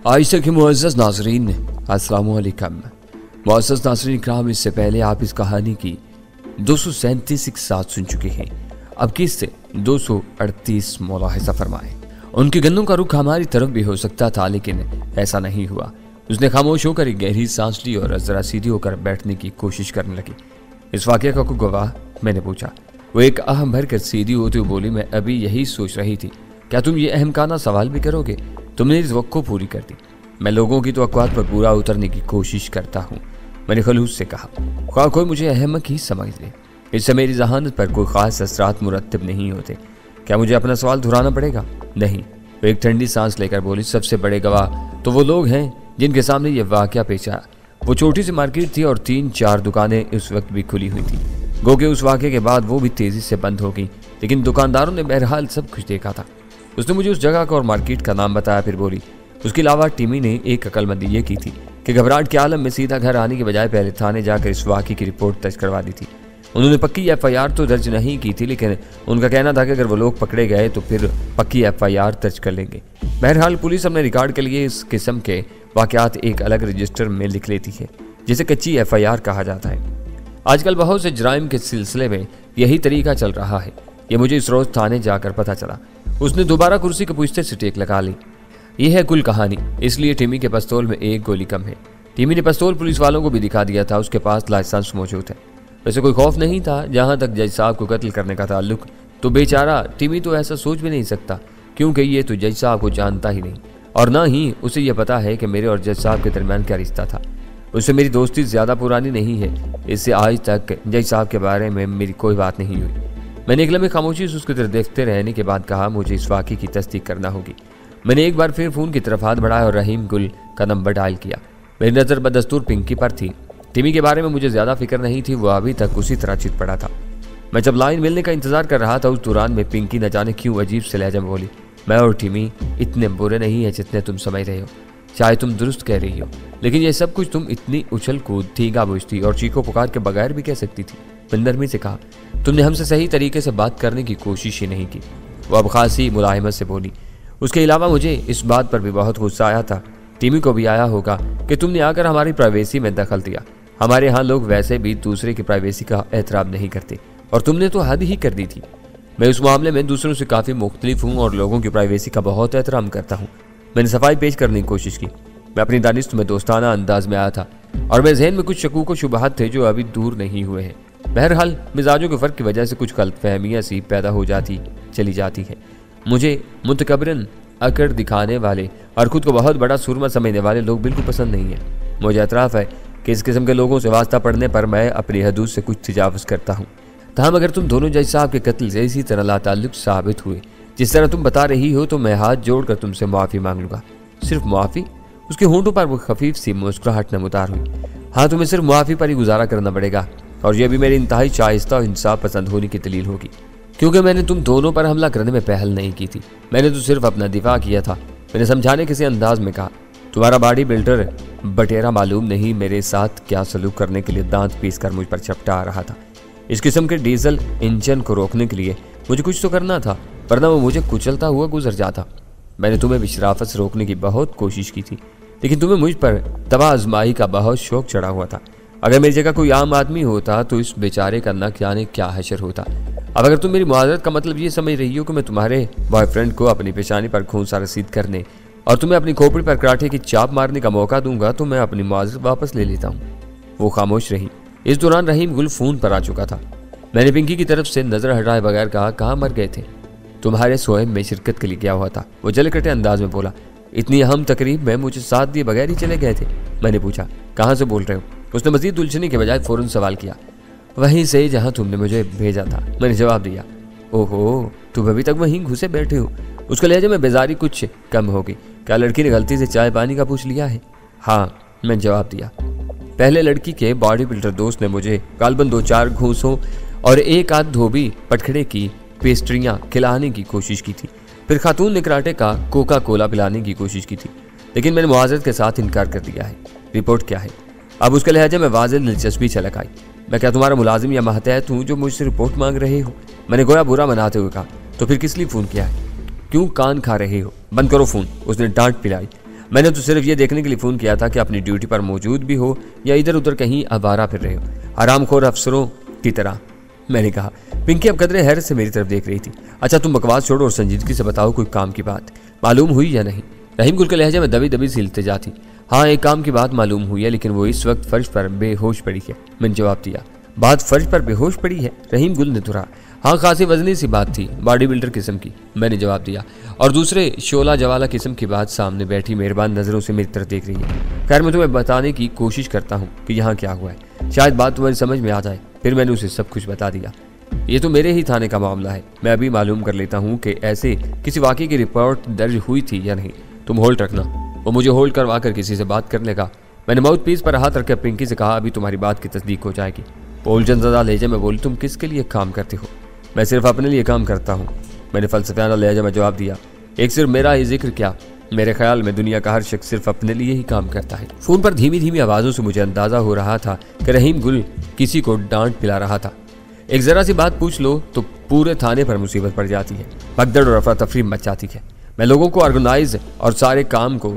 आज तक के मुअज़्ज़ज़ नाज़रीन, अस्सलाम वालेकुम। मुअज़्ज़ज़ नाज़रीन इकराम, इससे पहले आप इस कहानी की 237 साथ सुन चुके हैं। अब की इससे 238 मुलाहिज़ा फरमाएं। उनके गन्नों का रुख हमारी तरफ भी हो सकता था, लेकिन ऐसा नहीं हुआ। उसने खामोश होकर एक गहरी सांस ली और जरा सीधी होकर बैठने की कोशिश करने लगी। इस वाक़े का कोई गवाह? मैंने पूछा। वो एक अहम भर कर सीधी होते हुए बोली, मैं अभी यही सोच रही थी। क्या तुम ये अहमकाना सवाल भी करोगे? तुमने इस वक्त को पूरी कर दी। मैं लोगों की तवक्कुआत पर पूरा उतरने की कोशिश करता हूँ, मैंने खलूस से कहा। ख्वाह कोई मुझे अहमक ही समझ ले, इससे मेरी जहानत पर कोई खास असरात मुरतब नहीं होते। क्या मुझे अपना सवाल दोहराना पड़ेगा? नहीं। वो एक ठंडी सांस लेकर बोली, सबसे बड़े गवाह तो वो लोग हैं जिनके सामने ये वाक़या पेश आया। वो छोटी सी मार्केट थी और 3-4 दुकानें उस वक्त भी खुली हुई थी। गो के उस वाक़े के बाद वो भी तेज़ी से बंद हो गई, लेकिन दुकानदारों ने बहरहाल सब कुछ देखा था। उसने मुझे उस जगह का और मार्केट का नाम बताया, फिर बोली। उसके अलावा टिमी ने एक अक्लमंदी ये की थी कि घबराहट के आलम में सीधा घर आने के बजाय पहले थाने जाकर इस वाक़े की रिपोर्ट दर्ज करवा दी थी। उन्होंने पक्की FIR तो दर्ज नहीं की थी, लेकिन उनका कहना था कि अगर वो लोग पकड़े गए तो फिर पक्की FIR दर्ज कर लेंगे। बहरहाल पुलिस अपने रिकॉर्ड के लिए इस किस्म के वाक़यात एक अलग रजिस्टर में लिख लेती है, जिसे कच्ची FIR कहा जाता है। आजकल बहुत से जराइम के सिलसिले में यही तरीका चल रहा है। ये मुझे इस रोज़ थाने जाकर पता चला। उसने दोबारा कुर्सी के पूछते से टेक लगा ली। यह है कुल कहानी, इसलिए टिमी के पिस्तौल में एक गोली कम है। टिमी ने पिस्तौल पुलिस वालों को भी दिखा दिया था, उसके पास लाइसेंस मौजूद है। वैसे कोई खौफ नहीं था। जहां तक जज साहब को कत्ल करने का ताल्लुक, तो बेचारा टिमी तो ऐसा सोच भी नहीं सकता, क्योंकि ये तो जज साहब को जानता ही नहीं, और ना ही उसे यह पता है कि मेरे और जज साहब के दरमियान क्या रिश्ता था। उससे मेरी दोस्ती ज़्यादा पुरानी नहीं है, इससे आज तक जज साहब के बारे में मेरी कोई बात नहीं हुई। मैंने एक लम्हे खामोशी से उसकी तरफ देखते रहने के बाद कहा, मुझे इस वाक़े की तस्दीक करना होगी। मैंने एक बार फिर फ़ोन की तरफ हाथ बढ़ाया और रहीम गुल का नंबर डायल किया। मेरी नज़र बदस्तूर पिंकी पर थी। टिमी के बारे में मुझे ज़्यादा फिक्र नहीं थी, वो अभी तक उसी तरह चित पड़ा था। मैं जब लाइन मिलने का इंतज़ार कर रहा था, उस दौरान में पिंकी न जाने क्यों अजीब से लहजा में बोली, मैं और टिमी इतने बुरे नहीं हैं जितने तुम समझ रहे हो। चाहे तुम दुरुस्त कह रही हो, लेकिन ये सब कुछ तुम इतनी उछल कूद थी, गाबुझ थी और चीखों पुकार के बगैर भी कह सकती थी। मैंने नरमी से कहा, तुमने हमसे सही तरीके से बात करने की कोशिश ही नहीं की। वो अब खासी मुलाहिमत से बोली, उसके अलावा मुझे इस बात पर भी बहुत गुस्सा आया था, टिमी को भी आया होगा, कि तुमने आकर हमारी प्राइवेसी में दखल दिया। हमारे यहाँ लोग वैसे भी दूसरे की प्राइवेसी का एहतराम नहीं करते, और तुमने तो हद ही कर दी थी। मैं उस मामले में दूसरों से काफ़ी मुख्तलिफ हूँ और लोगों की प्राइवेसी का बहुत एहतराम करता हूँ। मैंने सफाई पेश करने की कोशिश की। मैं अपनी दानिश में दोस्ताना अंदाज में आया था, और मेरे जहन में कुछ शकूक व शुबहात थे जो अभी दूर नहीं हुए हैं। बहरहाल मिजाजों के फ़र्क की वजह से कुछ गलतफहमियाँ सी पैदा हो जाती चली जाती है। मुझे मुतकब्बिरन अकड़ दिखाने वाले और खुद को बहुत बड़ा सुरमा समझने वाले लोग बिल्कुल पसंद नहीं हैं। मुझे एतराफ़ है कि इस किस्म के लोगों से वास्ता पड़ने पर मैं अपनी हदूद से कुछ तजावुज़ करता हूँ। तहम अगर तुम दोनों जज साहब के कत्ल से इसी तरह लाताल्लुक़ साबित हुए जिस तरह तुम बता रही हो, तो मैं हाथ जोड़कर तुमसे मुआफ़ी मांग लूँगा। सिर्फ मुआफ़ी? उसके होंठों पर वो खफीफ सी मुस्कुराहट नमूदार हुई। हाँ, तुम्हें सिर्फ मुआफ़ी पर ही गुजारा करना पड़ेगा, और यह भी मेरी इंतहाई शाइस्ता और इंसाफ पसंद होने की दलील होगी, क्योंकि मैंने तुम दोनों पर हमला करने में पहल नहीं की थी। मैंने तो सिर्फ अपना दिफा किया था। मैंने समझाने किसी अंदाज में कहा, तुम्हारा बॉडी बिल्डर बटेरा मालूम नहीं मेरे साथ क्या सलूक करने के लिए दांत पीस कर मुझ पर चपटा आ रहा था। इस किस्म के डीजल इंजन को रोकने के लिए मुझे कुछ तो करना था, वरना वो मुझे कुचलता हुआ गुजर जाता। मैंने तुम्हें भी शराफत से रोकने की बहुत कोशिश की थी, लेकिन तुम्हें मुझ पर तबाह आजमाई का बहुत शौक चढ़ा हुआ था। अगर मेरी जगह कोई आम आदमी होता तो इस बेचारे का न जाने क्या हशर होता। अब अगर तुम मेरी मुआज़रत का मतलब ये समझ रही हो कि मैं तुम्हारे बॉयफ्रेंड को अपनी पेशानी पर खून सा रसीद करने और तुम्हें अपनी खोपड़ी पर कराटे की चाप मारने का मौका दूंगा, तो मैं अपनी मुआज़रत वापस ले लेता हूँ। वो खामोश रही। इस दौरान रहीम गुल फ़ोन पर आ चुका था। मैंने पिंकी की तरफ से नज़र हटाए बगैर कहा, कहाँ मर गए थे? तुम्हारे सोए में शिरकत के लिए गया हुआ था, वो जले कटे अंदाज में बोला। इतनी अहम तकरीब में मुझे साथ दिए बगैर ही चले गए थे? मैंने पूछा, कहाँ से बोल रहे हो? उसने मजीद उलझने के बजाय फ़ौरन सवाल किया। वहीं से जहाँ तुमने मुझे भेजा था, मैंने जवाब दिया। ओहो, तुम अभी तक वहीं घुसे बैठे हो? उसके लहजे में बेजारी कुछ कम होगी। क्या लड़की ने गलती से चाय पानी का पूछ लिया है? हाँ, मैंने जवाब दिया। पहले लड़की के बॉडी बिल्डर दोस्त ने मुझे गालबन 2-4 घूंसों और एक आध धोबी पटखड़े की पेस्ट्रियाँ खिलाने की कोशिश की थी। फिर खातून ने कराटे का कोका कोला पिलाने की कोशिश की थी, लेकिन मैंने मुआज़रत के साथ इनकार कर दिया है। रिपोर्ट क्या है? अब उसके लहजे में वाज़ेह दिलचस्पी छलक आई। मैं क्या तुम्हारा मुलाजिम या महतहत हूँ जो मुझसे रिपोर्ट मांग रहे हो? मैंने गोया बुरा मनाते हुए कहा। तो फिर किस लिए फ़ोन किया है? क्यों कान खा रहे हो? बंद करो फोन, उसने डांट पिलाई। मैंने तो सिर्फ ये देखने के लिए फोन किया था कि अपनी ड्यूटी पर मौजूद भी हो या इधर उधर कहीं आवारा फिर रहे हो, हरामखोर अफसरों की तरह, मैंने कहा। पिंकी अब कदरे हैरत से मेरी तरफ देख रही थी। अच्छा तुम बकवास छोड़ो और संजीदगी से बताओ कोई काम की बात मालूम हुई या नहीं? रहीम गुल के लहजे में दबी दबी सिलते जाती। हाँ एक काम की बात मालूम हुई है, लेकिन वो इस वक्त फर्श पर बेहोश पड़ी है, मैंने जवाब दिया। बात फर्श पर बेहोश पड़ी है? रहीम गुल ने दोहरा। हाँ खासी वजनी सी बात थी, बॉडी बिल्डर किस्म की, मैंने जवाब दिया। और दूसरे शोला जवाला किस्म की बात सामने बैठी मेहरबान नजरों से मेरी तरफ देख रही है। खैर मैं तुम्हें बताने की कोशिश करता हूँ कि यहाँ क्या हुआ है, शायद बात तुम्हारी समझ में आ जाए। फिर मैंने उसे सब कुछ बता दिया। ये तो मेरे ही थाने का मामला है, मैं अभी मालूम कर लेता हूँ कि ऐसे किसी वाकये की रिपोर्ट दर्ज हुई थी या नहीं। तुम होल्ड रखना। वो मुझे होल्ड करवा कर किसी से बात कर लेगा। मैंने माउथ पीस पर हाथ रखकर पिंकी से कहा, अभी तुम्हारी बात की तस्दीक हो जाएगी। पोलजन ज़्यादा लहजे में बोली, तुम किसके लिए काम करते हो? मैं सिर्फ अपने लिए काम करता हूँ, मैंने फलसफियाना लहजे में जवाब दिया। एक सिर्फ मेरा ही जिक्र क्या, मेरे ख्याल में दुनिया का हर शख्स सिर्फ अपने लिए ही काम करता है। फोन पर धीमी धीमी आवाज़ों से मुझे अंदाजा हो रहा था कि रहीम गुल किसी को डांट पिला रहा था। एक जरा सी बात पूछ लो तो पूरे थाने पर मुसीबत पड़ जाती है, भगदड़ और अफरा तफरी मच जाती है। मैं लोगों को ऑर्गेनाइज और सारे काम को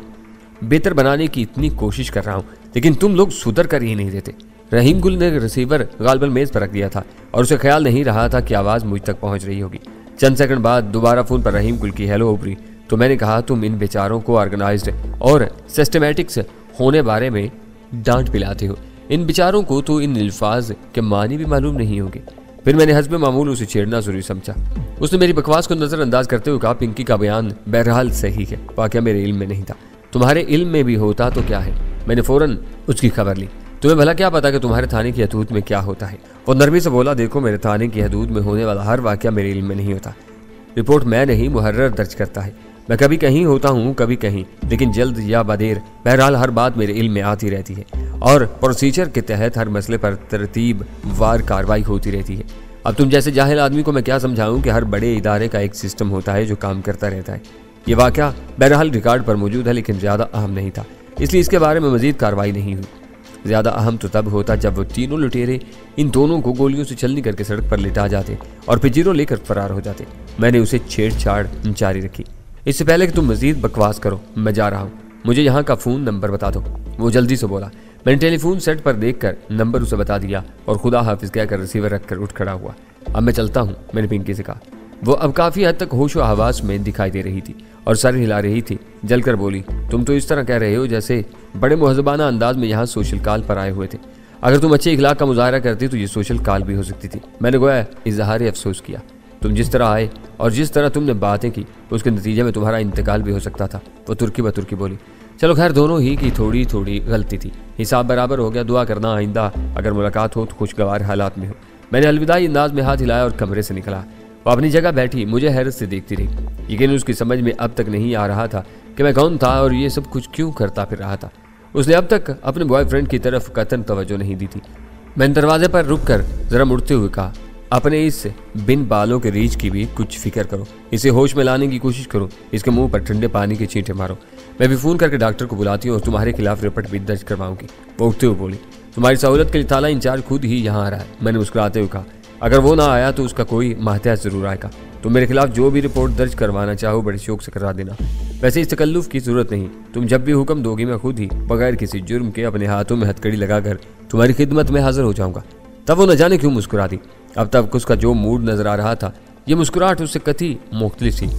बेहतर बनाने की इतनी कोशिश कर रहा हूँ, लेकिन तुम लोग सुधर कर ही नहीं देते। रहीम गुल ने रिसीवर गालबन मेज पर रख दिया था और उसे ख्याल नहीं रहा था कि आवाज़ मुझ तक पहुंच रही होगी। चंद सेकंड बाद दोबारा फोन पर रहीम गुल की हेलो उभरी तो मैंने कहा, तुम इन बेचारों को ऑर्गेनाइज्ड और सिस्टमैटिक्स होने बारे में डांट पिलाते हो। इन बेचारों को तो इन अल्फाज के मानी भी मालूम नहीं होंगे। फिर मैंने हस्बे मामूल उसे छेड़ना जरूरी समझा। उसने मेरी बकवास को नजरअंदाज करते हुए कहा, पिंकी का बयान बहरहाल सही है, वाकया मेरे इल्म में नहीं था। तुम्हारे इल्म में भी होता तो क्या है? मैंने फौरन उसकी खबर ली। तुम्हें भला क्या पता कि तुम्हारे थाने की हदूद में क्या होता है? वो नरमी से बोला, देखो मेरे थाने की हदूद में होने वाला हर वाकया मेरे इल्म में नहीं होता। रिपोर्ट मैं नहीं मुहर्रर दर्ज करता है। मैं कभी कहीं होता हूँ कभी कहीं, लेकिन जल्द या बदेर बहरहाल हर बात मेरे इल्म में आती रहती है और प्रोसीजर के तहत हर मसले पर तरतीब वार कार्रवाई होती रहती है। अब तुम जैसे जाहिल आदमी को मैं क्या समझाऊं कि हर बड़े इदारे का एक सिस्टम होता है जो काम करता रहता है। ये वाकया बहरहाल रिकॉर्ड पर मौजूद है, लेकिन ज़्यादा अहम नहीं था, इसलिए इसके बारे में मजीद कार्रवाई नहीं हुई। ज़्यादा अहम तो तब होता जब वो तीनों लुटेरे इन दोनों को गोलियों से छलनी करके सड़क पर लिटा जाते और पिजीरों लेकर फरार हो जाते। मैंने उसे छेड़छाड़ जारी रखी। इससे पहले कि तुम मजीद बकवास करो, मैं जा रहा हूँ, मुझे यहाँ का फ़ोन नंबर बता दो। वो जल्दी से बोला। मैंने टेलीफोन सेट पर देखकर नंबर उसे बता दिया और खुदा हाफिज कहकर रिसीवर रखकर उठ खड़ा हुआ। अब मैं चलता हूँ, मैंने पिंकी से कहा। वो अब काफ़ी हद तक होशो हवास में दिखाई दे रही थी और सर हिला रही थी। जलकर बोली, तुम तो इस तरह कह रहे हो जैसे बड़े मुहज़्ज़बाना अंदाज में यहाँ सोशल कॉल पर आए हुए थे। अगर तुम अच्छे इखलाक का मुजाहरा करती तो ये सोशल कॉल भी हो सकती थी। मैंने गोया इजहार अफसोस किया। तुम जिस तरह आए और जिस तरह तुमने बातें की उसके नतीजे में तुम्हारा इंतकाल भी हो सकता था। वो तुर्की ब तुर्की बोली। चलो खैर, दोनों ही की थोड़ी थोड़ी गलती थी, हिसाब बराबर हो गया। दुआ करना आइंदा अगर मुलाकात हो तो खुशगवार हालात में हो। मैंने अलविदाई अंदाज में हाथ हिलाया और कमरे से निकला। वो अपनी जगह बैठी मुझे हैरत से देखती रही, लेकिन उसकी समझ में अब तक नहीं आ रहा था कि मैं कौन था और ये सब कुछ क्यों करता फिर रहा था। उसने अब तक अपने बॉयफ्रेंड की तरफ कतन तवज्जो नहीं दी थी। मैंने दरवाजे पर रुक कर जरा मुड़ते हुए कहा, अपने इस बिन बालों के रीछ की भी कुछ फिक्र करो, इसे होश में लाने की कोशिश करो, इसके मुंह पर ठंडे पानी के छींटे मारो। मैं भी फ़ोन करके डॉक्टर को बुलाती हूँ और तुम्हारे खिलाफ रिपोर्ट भी दर्ज करवाऊंगी। वो उठते हुए बोली, तुम्हारी सहूलत के लिए ताला इंचार्ज खुद ही यहाँ आ रहा है। मैंने मुस्कुराते हुए कहा, अगर वो ना आया तो उसका कोई माहताज जरूर आएगा। तुम मेरे खिलाफ जो भी रिपोर्ट दर्ज करवाना चाहो बड़े शौक से करवा देना। वैसे इस तकल्लुफ़ की जरूरत नहीं, तुम जब भी हुक्म दोगी मैं खुद ही बगैर किसी जुर्म के अपने हाथों में हथकड़ी लगाकर तुम्हारी खिदमत में हाजिर हो जाऊंगा। तब वो न जाने क्यों मुस्कुरा दी। अब तक उसका जो मूड नजर आ रहा था, ये मुस्कुराहट उससे कति मुख्तलिफ थी।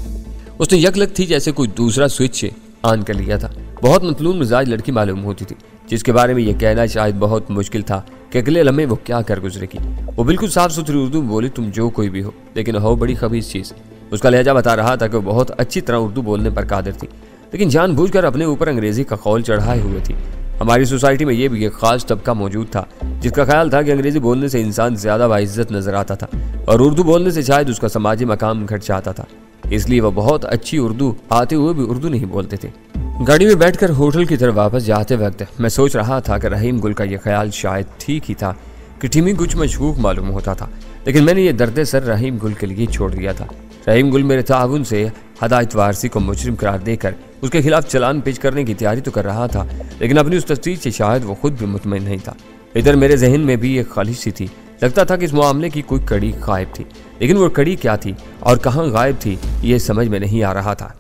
उसने यकलक थी जैसे कोई दूसरा स्विच ऑन कर लिया था। बहुत मतलून मिजाज लड़की मालूम होती थी, जिसके बारे में यह कहना शायद बहुत मुश्किल था कि अगले लम्हे वो क्या कर गुजरेगी। वो बिल्कुल साफ सुथरी उर्दू में बोली, तुम जो कोई भी हो, लेकिन हो बड़ी खबीस चीज़। उसका लहजा बता रहा था कि वो बहुत अच्छी तरह उर्दू बोलने पर कादिर थी, लेकिन जानबूझकर अपने ऊपर अंग्रेजी का कौल चढ़ाए हुए थी। हमारी सोसाइटी में यह भी एक खास तबका मौजूद था जिसका ख्याल था कि अंग्रेजी बोलने से इंसान ज्यादा बाइज्जत नजर आता था और उर्दू बोलने से शायद उसका समाजी मकाम घट जाता था। इसलिए वह बहुत अच्छी उर्दू आते हुए भी उर्दू नहीं बोलते थे। गाड़ी में बैठकर होटल की तरफ वापस जाते वक्त मैं सोच रहा था कि रहीम गुल का यह ख्याल शायद ठीक ही था कि टीमी कुछ मशकूक मालूम होता था, लेकिन मैंने ये दर्द सर रहीम गुल के लिए छोड़ दिया था। रहीम गुल मेरे ताउन से हदायत वारसी को मुजरिम करार देकर उसके खिलाफ चलान पेश करने की तैयारी तो कर रहा था, लेकिन अपनी उस तफ्तीश से शायद वो खुद भी मुतमईन नहीं था। इधर मेरे जहन में भी एक ख्वाहिश सी थी लगता था कि इस मामले की कोई कड़ी गायब थी, लेकिन वो कड़ी क्या थी और कहाँ गायब थी ये समझ में नहीं आ रहा था।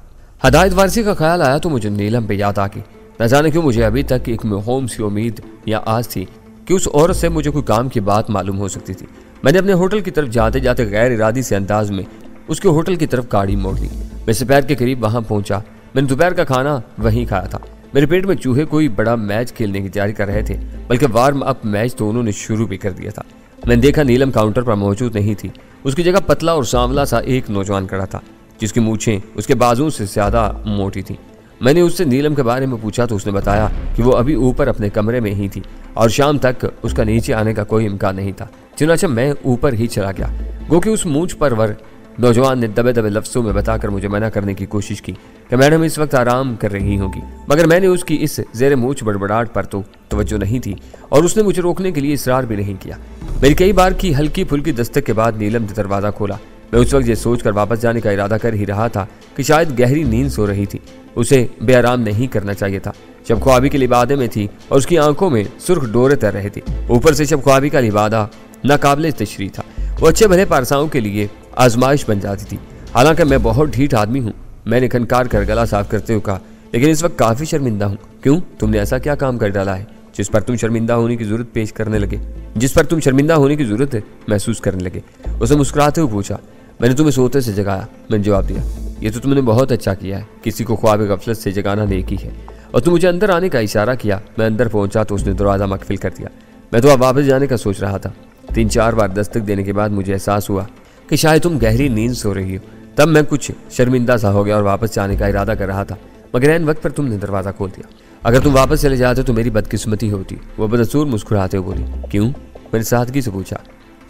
हदायत वारसी का ख्याल आया तो मुझे नीलम पे याद आ गई। न जाने क्यों मुझे अभी तक एक होम सी उम्मीद या आस थी कि उस औरत से मुझे कोई काम की बात मालूम हो सकती थी। मैंने अपने होटल की तरफ जाते जाते गैर इरादी से अंदाज में उसके होटल की तरफ गाड़ी मोड़ ली। मैं दोपहर के करीब वहां पहुंचा। मैंने दोपहर का खाना वहीं खाया था। मेरे पेट में चूहे कोई बड़ा मैच खेलने की तैयारी कर रहे थे, बल्कि वार्म अप मैच तो उन्होंने शुरू भी कर दिया था। मैंने देखा नीलम काउंटर पर मौजूद नहीं थी। उसकी जगह पतला और सांवला सा एक नौजवान खड़ा था, जिसकी मूछें उसके बाजुओं से ज्यादा मोटी थी। मैंने उससे नीलम के बारे में पूछा तो उसने बताया कि वो अभी ऊपर अपने कमरे में ही थी और शाम तक उसका नीचे आने का कोई इम्कान नहीं था। चुनांचे मैं ऊपर ही चला गया। गो कि उस मूछ परवर नौजवान ने दबे दबे लफ्जों में बताकर मुझे मना करने की कोशिश की कि मैडम इस वक्त आराम कर रही होगी, मगर मैंने उसकी इस जेरे मूछ बड़बड़ाहट पर तो तवज्जो नहीं थी और उसने मुझे रोकने के लिए इसरार भी नहीं किया। मेरी कई बार की हल्की फुल्की दस्तक के बाद नीलम ने दरवाजा खोला। मैं उस वक्त ये सोचकर वापस जाने का इरादा कर ही रहा था कि शायद गहरी नींद सो रही थी। उसे बेआराम नहीं करना चाहिए था। जब ख्वाबी के लिबादे में थी और उसकी आंखों में सुर्ख डोरे तर रहे थे। ऊपर से जब ख्वाबी का लिबादा नाकाबिले तशरीह था, वो अच्छे भले पारसाओं के लिए आजमाइश बन जाती थी। हालांकि मैं बहुत ढीठ आदमी हूँ, मैंने खनकार कर गला साफ करते हुए कहा, लेकिन इस वक्त काफी शर्मिंदा हूँ। क्यों, तुमने ऐसा क्या काम कर डाला है जिस पर तुम शर्मिंदा होने की जरूरत पेश करने लगे, जिस पर तुम शर्मिंदा होने की जरूरत महसूस करने लगे? उसे मुस्कुराते हुए पूछा। मैंने तुम्हें सोते से जगाया, मैंने जवाब दिया। ये तो तुमने बहुत अच्छा किया है, किसी को ख्वाब गफलत से जगाना नेकी है। और तुम मुझे अंदर आने का इशारा किया। मैं अंदर पहुंचा तो उसने दरवाजा मकफिल कर दिया। मैं तो अब वापस जाने का सोच रहा था। 3-4 बार दस्तक देने के बाद मुझे एहसास हुआ कि शायद तुम गहरी नींद सो रही हो। तब मैं कुछ शर्मिंदा सा हो गया और वापस जाने का इरादा कर रहा था, मगर ऐन वक्त पर तुमने दरवाजा खोल दिया। अगर तुम वापस चले जाते तो मेरी बदकिस्मती होती। वो बदसूर मुस्कुराते हुए बोली। क्यों, मैंने सादगी से पूछा।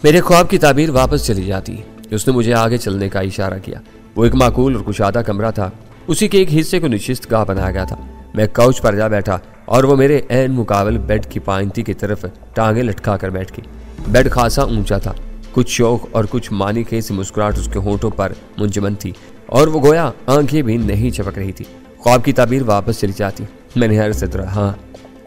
मेरे ख्वाब की ताबीर वापस चली जाती। उसने मुझे आगे चलने का इशारा किया। वो एक माकूल और कुशादा कमरा था। उसी के एक हिस्से को निशिस्त गाह बनाया गया था। मैं काउच पर जा बैठा और वो मेरे ऐन मुकाबल बेड की पाइंती की तरफ टांगे लटका कर बैठ गई। बेड खासा ऊंचा था। कुछ शौक और कुछ मानिके से मुस्कुराहट उसके होंठों पर मुंजमन थी और वो गोया आंखें भी नहीं चपक रही थी। ख्वाब की ताबीर वापस चली जाती। मैंने हर से तरह, हाँ,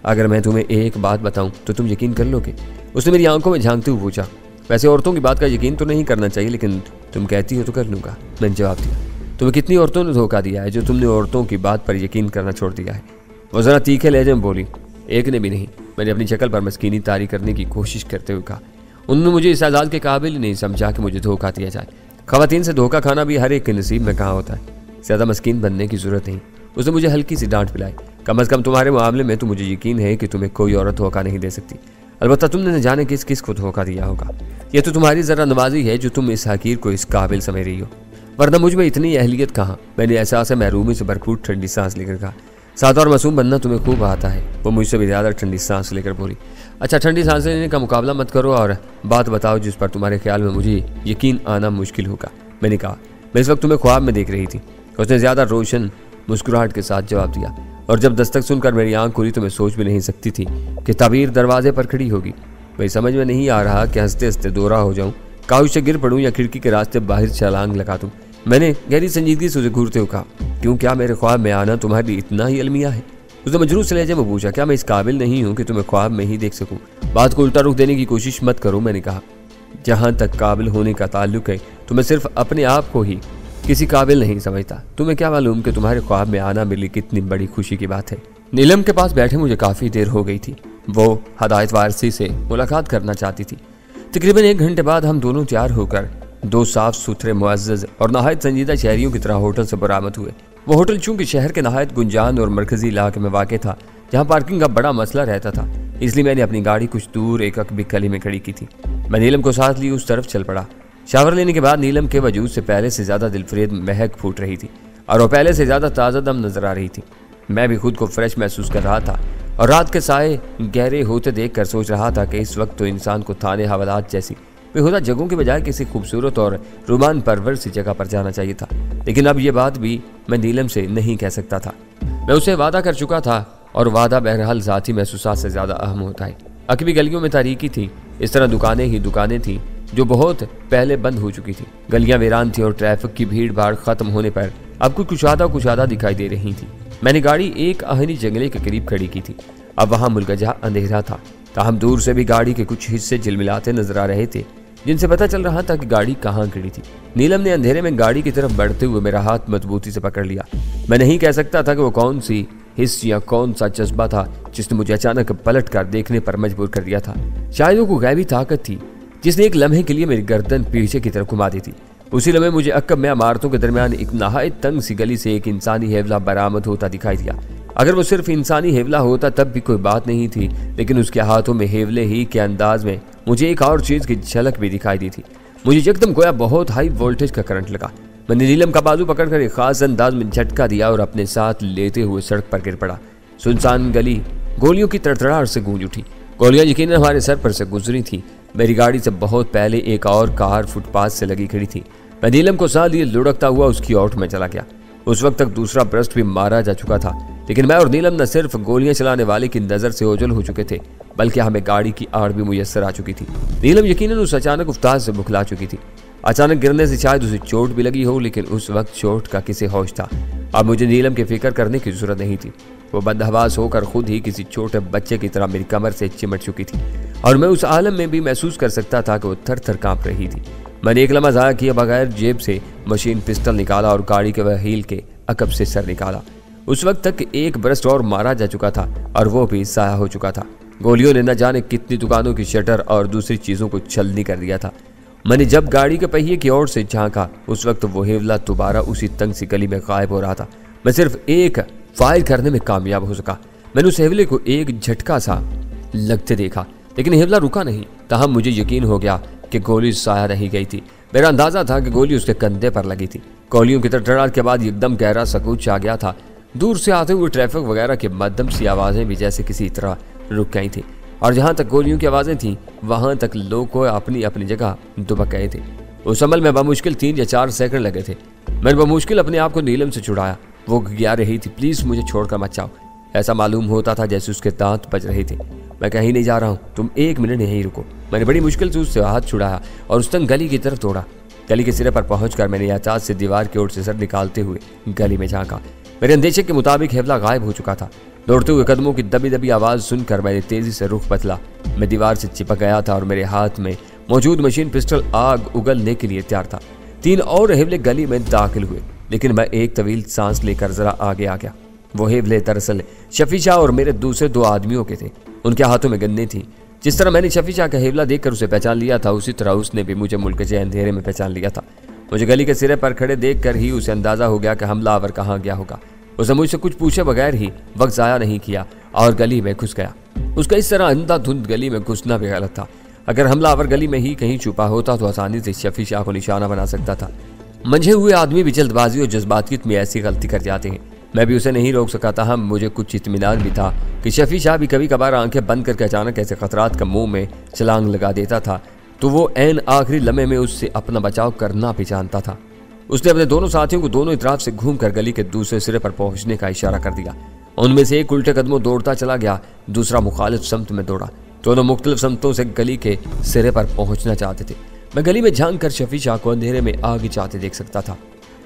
अगर मैं तुम्हें एक बात बताऊं तो तुम यकीन कर लोगे? उसने मेरी आंखों में झांकते हुए पूछा। वैसे औरतों की बात का यकीन तो नहीं करना चाहिए, लेकिन तुम कहती हो तो कर लूंगा, मैंने जवाब दिया। तुम्हें कितनी औरतों ने धोखा दिया है जो तुमने औरतों की बात पर यकीन करना छोड़ दिया है? वो जरा तीखे लहजे में बोली। एक ने भी नहीं, मैंने अपनी शक्ल पर मस्कीनी तारी करने की कोशिश करते हुए कहा। उन्होंने मुझे इस आजाद के काबिल ही नहीं समझा कि मुझे धोखा दिया जाए। खवातीन से धोखा खाना भी हर एक के नसीब में कहाँ होता है। ज्यादा मस्कीन बनने की जरूरत नहीं। उसने मुझे हल्की सी डांट पिलाई। कम से कम तुम्हारे मामले में तो मुझे यकीन है कि तुम्हें कोई औरत धोखा नहीं दे सकती। अलबत्ता तुमने न जाने किस किस को धोखा दिया होगा। यह तो तुम्हारी जरा नवाजी है जो तुम इस हकीर को इस काबिल समझ रही हो, वरना मुझ में इतनी अहलियत कहाँ। मैंने एहसास महरूमी से भरपूर ठंडी सांस लेकर कहा। सादा और मासूम बनना तुम्हें खूब आता है। वो मुझसे भी ज्यादा ठंडी सांस लेकर बोली। अच्छा, ठंडी सांस लेने का मुकाबला मत करो और बात बताओ जिस पर तुम्हारे ख्याल में मुझे यकीन आना मुश्किल होगा। मैंने कहा। मैं इस वक्त तुम्हें ख्वाब में देख रही थी। उसने ज्यादा रोशन मुस्कुराहट के साथ जवाब दिया। और जब दस्तक सुनकर मेरी आंख खुली तो मैं सोच भी नहीं सकती थी कि ताबीर दरवाजे पर खड़ी होगी। वही समझ में नहीं आ रहा कि हंसते हंसते दोरा हो जाऊं, काउच से गिर पड़ूं या खिड़की के रास्ते बाहर छलांग लगा दूं। मैंने गहरी संजीदगी से उसे घूरते हुए कहा, क्यों, क्या मेरे ख्वाब में आना तुम्हारे लिए इतना ही अलमिया है? उसने मजरूस लहजे में पूछा। क्या मैं इस काबिल नहीं हूं कि तुम्हें ख्वाब में ही देख सकूं? बात को उल्टा रुख देने की कोशिश मत करो, मैंने कहा। जहां तक काबिल होने का ताल्लुक है तो मैं सिर्फ अपने आप को ही किसी काबिल नहीं समझता। तुम्हें क्या मालूम कि तुम्हारे ख्वाब में आना मेरे लिए कितनी बड़ी खुशी की बात है। नीलम के पास बैठे मुझे काफी देर हो गई थी। वो हदायत वारसी से मुलाकात करना चाहती थी। तकरीबन 1 घंटे बाद हम दोनों तैयार होकर 2 साफ सुथरे मुअज़्ज़ज़ और नहायत संजीदा शहरियों की तरह होटल से बरामद हुए। वो होटल चूंकि शहर के नहायत गुंजान और मरकजी इलाके में वाक़ था, जहाँ पार्किंग का बड़ा मसला रहता था, इसलिए मैंने अपनी गाड़ी कुछ दूर एक अकबी गली में खड़ी की थी। मैं नीलम को साथ लिए उस तरफ चल पड़ा। शावर लेने के बाद नीलम के वजूद से पहले से ज्यादा दिलफरेब महक फूट रही थी और वो पहले से ज्यादा ताज़ा दम नजर आ रही थी। मैं भी खुद को फ्रेश महसूस कर रहा था और रात के साए गहरे होते देख कर सोच रहा था कि इस वक्त तो इंसान को थाने हवालात जैसी बेहुदा जगहों के बजाय किसी खूबसूरत और रोमान परवर सी जगह पर जाना चाहिए था। लेकिन अब ये बात भी मैं नीलम से नहीं कह सकता था। मैं उसे वादा कर चुका था और वादा बहरहाल ज़ाती महसूसात से ज्यादा अहम होता है। अकबी गलियों में तारीकी थी। इस तरह दुकानें ही दुकानें थीं जो बहुत पहले बंद हो चुकी थी। गलियां वीरान थी और ट्रैफिक की भीड़ भाड़ खत्म होने पर अब कुछ कुशादा दिखाई दे रही थी। मैंने गाड़ी एक आहनी जंगले के करीब खड़ी की थी। अब वहां मुलगजा अंधेरा था। ताहम दूर से भी गाड़ी के कुछ हिस्से झिलमिलाते नजर आ रहे थे, जिनसे पता चल रहा था कि गाड़ी कहाँ गिरी थी। नीलम ने अंधेरे में गाड़ी की तरफ बढ़ते हुए मेरा हाथ मजबूती से पकड़ लिया। मैं नहीं कह सकता था कि वो कौन सी हिस्स या कौन सा जज्बा था जिसने मुझे अचानक पलट कर देखने पर मजबूर कर दिया था। शायद वो कोई गैबी ताकत थी जिसने एक लम्हे के लिए मेरी गर्दन पीछे की तरफ घुमा दी थी। उसी लम्हे मुझे अक्कब में इमारतों के दरमियान एक नहायत तंग सी गली से एक इंसानी हेवला बरामद होता दिखाई दिया। अगर वो सिर्फ इंसानी हेवला होता तब भी कोई बात नहीं थी, लेकिन उसके हाथों में हेवले ही के अंदाज में मुझे एक और चीज की झलक भी दिखाई दी थी। मुझे एकदम गोया बहुत हाई वोल्टेज का करंट लगा। मैंने नीलम का बाजू पकड़कर एक खास अंदाज में झटका दिया और अपने साथ लेते हुए सड़क पर गिर पड़ा। सुनसान गली गोलियों की तड़तड़ाहट से गूंज उठी। गोलियां यकीनन हमारे सर पर से गुजरी थी। मेरी गाड़ी से बहुत पहले एक और कार फुटपाथ से लगी खड़ी थी। मैं नीलम को साथ लिए लुढ़कता हुआ उसकी ओट में चला गया। उस वक्त तक दूसरा ब्रस्ट भी मारा जा चुका था, लेकिन मैं और नीलम न सिर्फ गोलियां चलाने वाले की नजर से ओझल हो चुके थे, बल्कि हमें गाड़ी की आड़ भी मुयस्सर आ चुकी थी। नीलम यकीनन उस अचानक उफ्तार से बुखला चुकी थी। अचानक गिरने से शायद उसे चोट भी लगी हो, लेकिन उस वक्त चोट का किसे होश था। अब मुझे नीलम की फिक्र करने की जरूरत नहीं थी। वो बदहवास होकर खुद ही किसी छोटे बच्चे की तरह मेरी कमर से चिमट चुकी थी, और मैं उस आलम में भी महसूस कर सकता था कि वो थर थर कांप रही थी। मैंने एक लम्हा ज़ाया किए बगैर जेब से मशीन पिस्टल निकाला और गाड़ी के व्हील के अकब से सर निकाला। उस वक्त तक एक ब्रस्ट और मारा जा चुका था और वो भी ज़ाया हो चुका था। गोलियों ने न जाने कितनी दुकानों की शटर और दूसरी चीज़ों को छलनी कर दिया था। मैंने जब गाड़ी के पहिए की ओर से झांका, उस वक्त वो हेवला दोबारा उसी तंग सी गली में गायब हो रहा था। मैं सिर्फ एक फायर करने में कामयाब हो सका। मैंने उस हेवले को एक झटका सा लगते देखा, लेकिन हेवला रुका नहीं। तहम मुझे यकीन हो गया कि गोली ज़ाया नहीं गई थी। मेरा अंदाजा था कि गोली उसके कंधे पर लगी थी। गोलियों की तड़तड़ाहट के बाद एकदम गहरा सकूत छा गया था। दूर से आते हुए ट्रैफिक वगैरह की मध्यम सी आवाज़ें भी जैसे किसी तरह रुक गई थी, और जहाँ तक गोलियों की आवाज़ें थीं वहाँ तक लोग को अपनी अपनी जगह दुबक गए थे। उस अमल में बमुश्किल 3 या 4 सेकंड लगे थे। मैंने बमुश्किल अपने आप को नीलम से छुड़ाया। वो गिरा रही थी, प्लीज़ मुझे छोड़कर मत जाओ। ऐसा मालूम होता था जैसे उसके दांत बज रहे थे। मैं कहीं नहीं जा रहा हूँ, तुम 1 मिनट यहीं रुको। मैंने बड़ी मुश्किल से उससे हाथ छुड़ाया और उस तंग गली की तरफ दौड़ा। गली के सिरे पर पहुंचकर मैंने एहतियात से दीवार की ओर से सर निकालते हुए गली में झांका। मेरे अंदेशे के मुताबिक हेवला गायब हो चुका था। दौड़ते हुए कदमों की दबी दबी आवाज़ सुनकर मैंने तेजी से रुख बदला। मैं दीवार से चिपक गया था और मेरे हाथ में मौजूद मशीन पिस्टल आग उगलने के लिए तैयार था। 3 और हेवले गली में दाखिल हुए, लेकिन मैं एक तवील सांस लेकर जरा आगे आ गया। वो हेवले दरअसल शफी शाह और मेरे दूसरे 2 आदमियों के थे। उनके हाथों में गन्ने थी। जिस तरह मैंने शफी शाह का हेवला देखकर उसे पहचान लिया था, उसी तरह उसने भी मुझे मुल्क के अंधेरे में पहचान लिया था। मुझे गली के सिरे पर खड़े देखकर ही उसे अंदाजा हो गया कि हमलावर कहाँ गया होगा। उसने मुझसे कुछ पूछे बगैर ही वक्त ज़ाया नहीं किया और गली में घुस गया। उसका इस तरह अंधाधुंध गली में घुसना भी गलत था। अगर हमलावर गली में ही कहीं छुपा होता तो आसानी से शफी शाह को निशाना बना सकता था। मंझे हुए आदमी भी जल्दबाजी और जज्बातियत में ऐसी गलती कर जाते हैं। मैं भी उसे नहीं रोक सका था। मुझे कुछ इत्मीनान भी था कि शफी शाह भी कभी कभार आंखें बंद करके अचानक ऐसे खतरात का मुंह में छलांग लगा देता था, तो वो ऐन आखिरी लम्हे में उससे अपना बचाव करना भी जानता था। उसने अपने दोनों साथियों को दोनों तरफ से घूमकर गली के दूसरे सिरे पर पहुंचने का इशारा कर दिया। उनमें से एक उल्टे कदमों दौड़ता चला गया, दूसरा मुखालिफ समत में दौड़ा। दोनों मुख्तलिफ समतों से गली के सिरे पर पहुंचना चाहते थे। मैं गली में झांक कर शफी शाह को अंधेरे में आगे चाहते देख सकता था।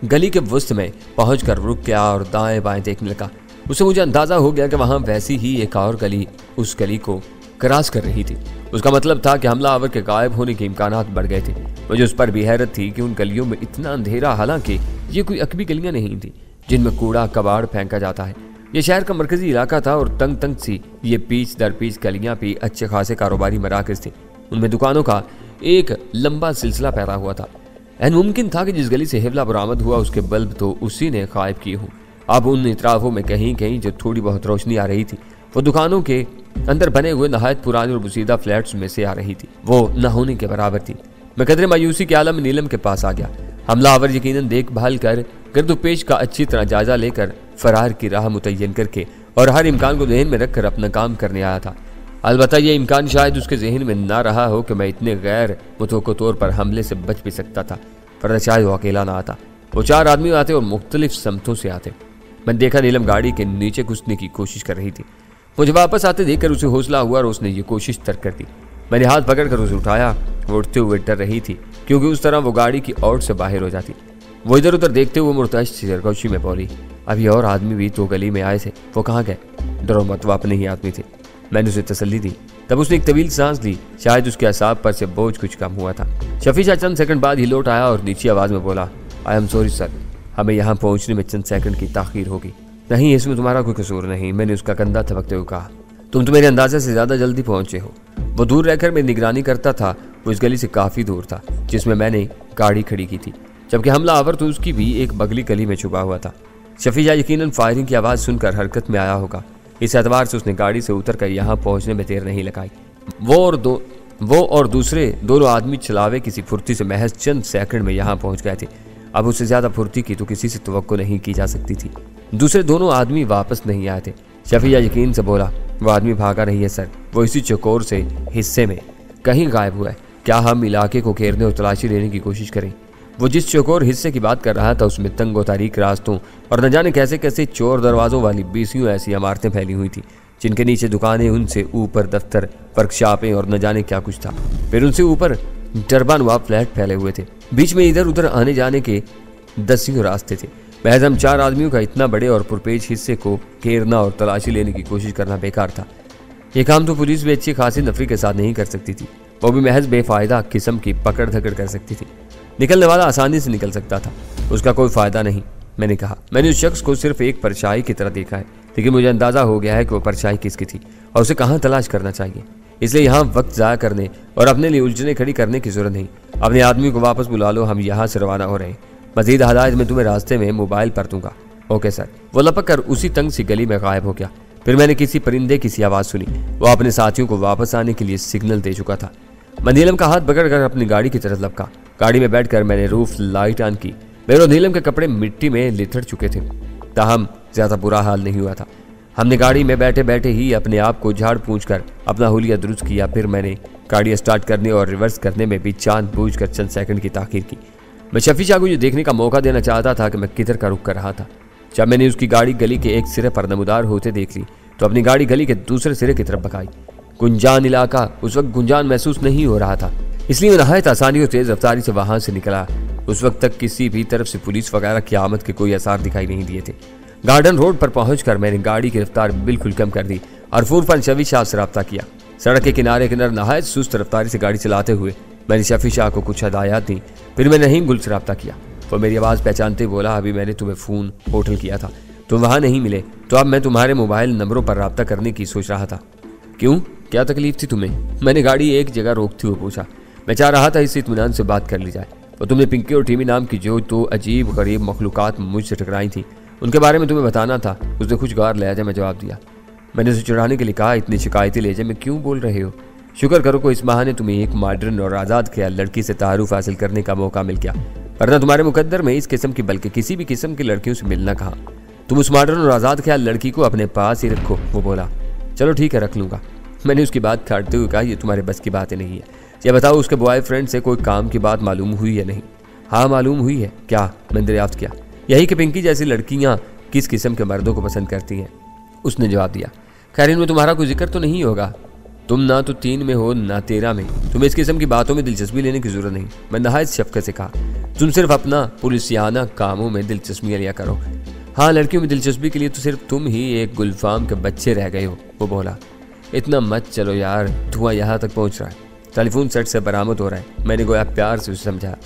गली के वस्त में पहुंचकर रुक गया और दाएं बाएं देखने लगा। उसे मुझे अंदाजा हो गया कि वहां वैसी ही एक और गली उस गली को क्रॉस कर रही थी। उसका मतलब था कि हमलावर के गायब होने के इम्कानात बढ़ गए थे। मुझे उस पर भी हैरत थी कि उन गलियों में इतना अंधेरा, हालांकि ये कोई अकबी गलियां नहीं थी जिनमें कूड़ा कबाड़ फेंका जाता है। ये शहर का मरकजी इलाका था और तंग तंग सी ये पीच दर पीच गलियां भी अच्छे खासे कारोबारी मराकज थे। उनमें दुकानों का एक लंबा सिलसिला पैदा हुआ था। मुमकिन था कि जिस गली से हेवला बरामद हुआ उसके बल्ब तो उसी ने गायब किए हों। अब उन इतराफों में कहीं कहीं जो थोड़ी बहुत रोशनी आ रही थी वो दुकानों के अंदर बने हुए नहायत पुराने और बुसीदा फ्लैट्स में से आ रही थी। वो न होने के बराबर थी। मैं कदरे मायूसी के आलम नीलम के पास आ गया। हमलावर यकीनन देखभाल कर गर्दोपेश का अच्छी तरह जायजा लेकर फरार की राह मुतय्यन करके और हर इम्कान को जहन में रखकर अपना काम करने आया था। अलबत्ता ये इम्कान शायद उसके जहन में ना रहा हो कि मैं इतने गैर मुतवक्को तौर पर हमले से बच भी सकता था, वरना शायद वो अकेला ना आता। वो 4 आदमी आते और मुख्तलिफ समतों से आते। मैंने देखा नीलम गाड़ी के नीचे घुसने की कोशिश कर रही थी। मुझे वापस आते देखकर उसे हौसला हुआ और उसने ये कोशिश तर्क कर दी। मैंने हाथ पकड़कर उसे उठाया। वो उठते हुए डर रही थी क्योंकि उस तरह वो गाड़ी की ओर से बाहर हो जाती। वो इधर उधर देखते हुए मुर्तश सरगोशी में बोली, अभी और आदमी भी तो गली में आए थे, वो कहाँ गए? डरो मत, वो अपने ही आदमी थे। मैंने उसे तसल्ली दी। तब उसने एक तवील सांस ली, शायद उसके असाब पर से बोझ कुछ कम हुआ था। शफी शाह चंद सेकंड बाद ही लौट आया और नीची आवाज में बोला, आई एम सॉरी सर, हमें यहाँ पहुंचने में चंद सेकंड की ताखीर होगी। नहीं, इसमें तुम्हारा कोई कसूर नहीं, मैंने उसका कंधा थपकते हुए कहा। तुम तो मेरे अंदाजे से ज्यादा जल्दी पहुंचे हो। वो दूर रहकर मेरी निगरानी करता था। वो इस गली से काफी दूर था जिसमें मैंने गाड़ी खड़ी की थी, जबकि हमलावर तो उसकी भी एक बगली गली में छुपा हुआ था। शफी शाह यकीनन फायरिंग की आवाज सुनकर हरकत में आया होगा। इस एतबार से उसने गाड़ी से उतरकर यहाँ पहुंचने में देर नहीं लगाई। वो और दूसरे दोनों आदमी चलावे किसी फुर्ती से महज चंद सेकंड में यहाँ पहुंच गए थे। अब उससे ज्यादा फुर्ती की तो किसी से तवक्को नहीं की जा सकती थी। दूसरे दोनों आदमी वापस नहीं आए थे। शफी शाह यकीन से बोला, वो आदमी भागा नहीं है सर, वो इसी चौकोर से हिस्से में कहीं गायब हुआ है। क्या हम इलाके को घेरने और तलाशी लेने की कोशिश करें? वो जिस चौकोर हिस्से की बात कर रहा था उसमें तंग और तारीक रास्तों और न जाने कैसे कैसे चोर दरवाजों वाली 20 ऐसी इमारतें फैली हुई थी, जिनके नीचे दुकानें, उनसे ऊपर दफ्तर, वर्कशॉपें और न जाने क्या कुछ था। फिर उनसे ऊपर टर्बानुमा फ्लैट फैले हुए थे। बीच में इधर उधर आने जाने के दसियों रास्ते थे। महज हम 4 आदमियों का इतना बड़े और पुरपेच हिस्से को घेरना और तलाशी लेने की कोशिश करना बेकार था। ये काम तो पुलिस भी अच्छी खासी नफरी के साथ नहीं कर सकती थी, वो भी महज बेफायदा किस्म की पकड़ धकड़ कर सकती थी। निकलने वाला आसानी से निकल सकता था, उसका कोई फायदा नहीं, मैंने कहा। मैंने उस शख्स को सिर्फ एक परछाई की तरह देखा है, लेकिन मुझे अंदाजा हो गया है कि वो परछाई किसकी थी और उसे कहाँ तलाश करना चाहिए। इसलिए यहाँ वक्त ज़ाया करने और अपने लिए उलझने खड़ी करने की जरूरत नहीं। अपने आदमी को वापस बुला लो, हम यहाँ से रवाना हो रहे हैं। मजीद हदायत में तुम्हें रास्ते में मोबाइल पर दूंगा। Okay sir. वो लपक कर उसी तंग सी गली में गायब हो गया। फिर मैंने किसी परिंदे की सी आवाज़ सुनी। वो अपने साथियों को वापस आने के लिए सिग्नल दे चुका था। मैं नीलम का हाथ पकड़कर अपनी गाड़ी की तरफ लपका। गाड़ी में बैठकर मैंने रूफ लाइट ऑन की। मेरे और नीलम के कपड़े मिट्टी में लिथड़ चुके थे, ताहम ज्यादा बुरा हाल नहीं हुआ था। हमने गाड़ी में बैठे बैठे ही अपने आप को झाड़ पूंछ कर अपना हुलिया दुरुस्त किया। फिर मैंने गाड़ी स्टार्ट करने और रिवर्स करने में भी जान बूझ कर चंद सेकंड की ताखीर की। मैं शफी शाह को ये देखने का मौका देना चाहता था कि मैं किधर का रुख कर रहा था। जब मैंने उसकी गाड़ी गली के एक सिरे पर नमूदार होते देख ली तो अपनी गाड़ी गली के दूसरे सिरे की तरफ भगाई। गुंजान इलाका उस वक्त गुंजान महसूस नहीं हो रहा था, इसलिए मैं नहायत आसानी और तेज रफ्तारी से वहां से निकला। उस वक्त तक किसी भी तरफ से पुलिस वगैरह की आमद के कोई आसार दिखाई नहीं दिए थे। गार्डन रोड पर पहुंचकर मैंने गाड़ी की रफ्तार बिल्कुल कम कर दी और फूरफन शफी शाह से रब्ता किया। सड़क के किनारे नहायत सुस्त रफ्तारी से गाड़ी चलाते हुए मैंने शफी शाह को कुछ हदायत दी। फिर मैंने नहीम गुल से रब्ता किया। वो मेरी आवाज़ पहचानते बोला, अभी मैंने तुम्हें फ़ोन होटल किया था, तुम वहाँ नहीं मिले, तो अब मैं तुम्हारे मोबाइल नंबरों पर रब्ता करने की सोच रहा था। क्यों, क्या तकलीफ थी तुम्हें? मैंने गाड़ी एक जगह रोकते हुए पूछा। मैं चाह रहा था इससे इत्मीनान से बात कर ली जाए। और तुमने पिंकी और टीमी नाम की जो 2 अजीब गरीब मखलूक़ात मुझसे टकराई थी, उनके बारे में तुम्हें बताना था। उसने कुछ गौर लहजे में जवाब दिया। मैंने उसे चिढ़ाने के लिए कहा, इतनी शिकायती लहजे में क्यों बोल रहे हो? शुक्र करो को इस माह ने तुम्हें एक मॉडर्न और आज़ाद ख्याल लड़की से तारुफ हासिल करने का मौका मिल गया, वरना तुम्हारे मुकद्दर में इस किस्म की बल्कि किसी भी किस्म की लड़कियों से मिलना कहाँ। तुम उस मॉडर्न और आज़ाद ख्याल लड़की को अपने पास ही रखो। वो बोला, चलो ठीक है, रख लूँगा। मैंने उसकी बात काटते हुए कहा, ये तुम्हारे बस की बात नहीं है। ये बताओ उसके बॉयफ्रेंड से कोई काम की बात मालूम हुई या नहीं? हाँ मालूम हुई है। क्या? मैंने दरियाफ्त किया। यही कि पिंकी जैसी लड़कियाँ किस किस्म के मर्दों को पसंद करती हैं। उसने जवाब दिया, खैर इनमें तुम्हारा कोई जिक्र तो नहीं होगा, तुम ना तो 3 में हो ना 13 में, तुम्हें इस किस्म की बातों में दिलचस्पी लेने की जरूरत नहीं। मैं नहायत शफ़क़त से कहा, तुम सिर्फ अपना पुलिसियाना कामों में दिलचस्पी लिया करो। हाँ, लड़कियों में दिलचस्पी के लिए तो सिर्फ तुम ही एक गुलफाम के बच्चे रह गए हो। वो बोला, इतना मत चलो यार, धुआं यहाँ तक पहुँच रहा है, टेलीफोन सेट से बरामद हो रहा है। मैंने गोया प्यार से उसे समझाया,